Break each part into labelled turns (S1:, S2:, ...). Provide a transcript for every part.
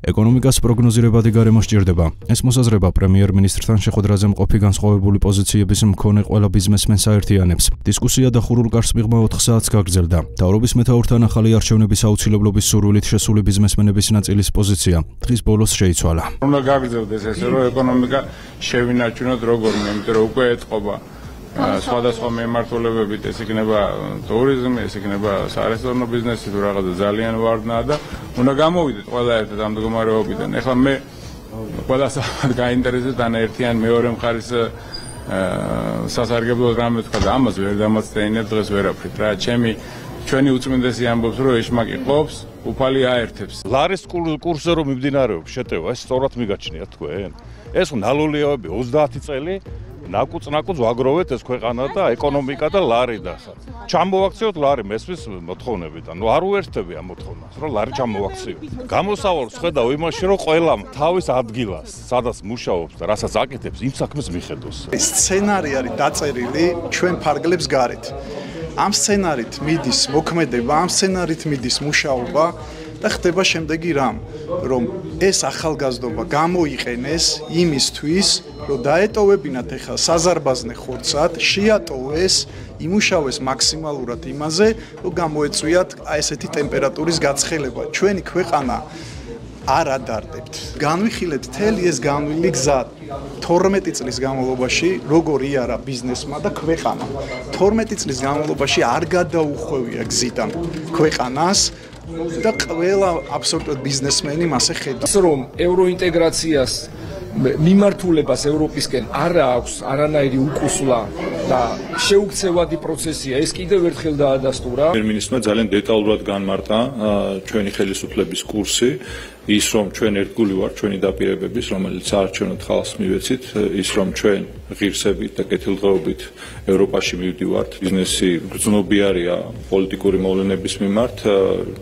S1: ეკონომიკას პროგნოზირებადი გარემო სჭირდება. ეს მოსაზრება პრემიერ-მინისტრთან შეხვედრაზე მყოფი განსხვავებული პოზიციების მქონე ყველა ბიზნესმენს აერთიანებს. დისკუსია დახურულ კარს მიღმა 4 საათს გაგრძელდა. მთავრობის მეთაურთან ახალი არჩევნების აუცილებლობის სურვილით შესული ბიზნესმენების ნაწილის პოზიცია დღის ბოლოს შეიცვალა.
S2: უნდა გაგრძელდეს ესე, რომ ეკონომიკა შევინარჩუნოთ როგორმე, იმიტომ რომ უკვე ეთყობა სხვადასხვა მიმართულებებით, ეს იქნება ტურიზმი, ეს იქნება სარესტორნო ბიზნესი თუ რაღაცა ძალიან ვარდნა და უნდა გამოვიდეთ ყველა ერთად ამ მდგომარეობიდან. ეხლა მე ყველას გაინტერესებს ან ერთიან მეორე მხარის სასარგებლოდ რამე თქვა და ამას ვერ დამაცდენებ დღეს ვერაფრით რა. ჩვენი უწმინდესი ამბობს, რომ ეშმაკი ყოფს, უფალი აერთებს.
S3: ლარის კურსზე რომ მიმდინარეობს შეტევა, ეს სწორად მიგაჩნიათ თქვენ? ეს ნალოლიავები 30 წელი ნაკუწ ვაგროვეთ ეს ქვეყანა და ეკონომიკა და ლარი და ხა. ჩამოვაქციოთ ლარი მესმის მოთხოვნებით. ანუ არ უერთდები ამ მოთხოვნას, რომ ლარი ჩამოვაქციოთ. გამოსავალს ხედავ იმაში, რომ ყველამ თავის ადგილას, სადაც მუშაობს და რასაც აკეთებს, იმ საქმეს მიხედოს.
S4: სცენარი არის დაწერილი ჩვენ ფარგლებს გარეთ. ამ სცენარით მიდის მოქმედება, ამ სცენარით მიდის მუშაობა და ხდება შემდეგი რამ, რომ ეს ახალგაზრდობა გამოიყენეს იმისთვის, რომ დაეტოვებინათ ახლა საზარბაზნე ხორცად, შეატოვეს, იმუშავეს მაქსიმალურად იმაზე, რომ გამოეწვიათ ესეთი ტემპერატურის გაცხელება. ჩვენი ქვეყანა არ ადარდებთ. განვიხილეთ მთელი ეს განვლილი გზა 12 წლის განმავლობაში, როგორ იარა ბიზნესმა და ქვეყანა. 12 წლის განმავლობაში არ გადაუხვევია გზიდან ქვეყანას და ყველა აბსოლუტურად ბიზნესმენი მასე ხედავს,
S5: რომ ევროინტეგრაციას მიმართულებას ევროპისკენ არ აქვს არანაირი უკუსლა და შეუქცევადი პროცესია. ეს კიდევ ერთხელ დაადასტურა.
S6: პრემიერ-მინისტრმა ძალიან დეტალურად განმარტა ჩვენი ხელისუფლების კურსი, ის რომ ჩვენ ერთგული ვართ ჩვენი დაპირებების, რომელიც საარჩევნო ხალხს მივეცით, ის რომ ჩვენ ღირსებით და კეთილდღეობით ევროპაში მივდივართ. ბიზნესი გრძნობიარეა პოლიტიკური მოვლენების მიმართ,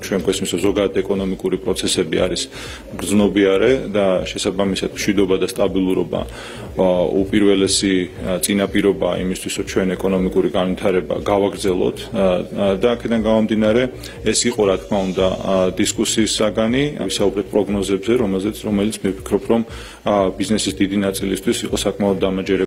S6: ჩვენ გვესმის ზოგადად ეკონომიკური პროცესები არის გრძნობიარე და შესაბამისად მშვიდობა და სტაბილურობა უპირველესი წინაპირობა იმისთვის, რომ ჩვენ ეკონომიკური განვითარება გავაგრძელოთ და აქედან გამომდინარე ეს იყო რა თქმა უნდა დისკუსიის საგანი, ვისაუბრეთ პროგნოზებზე, რომელიც მე ვფიქრობ, რომ ბიზნესის დიდი ნაწილისთვის იყო საკმაოდ დამაჯერებელი.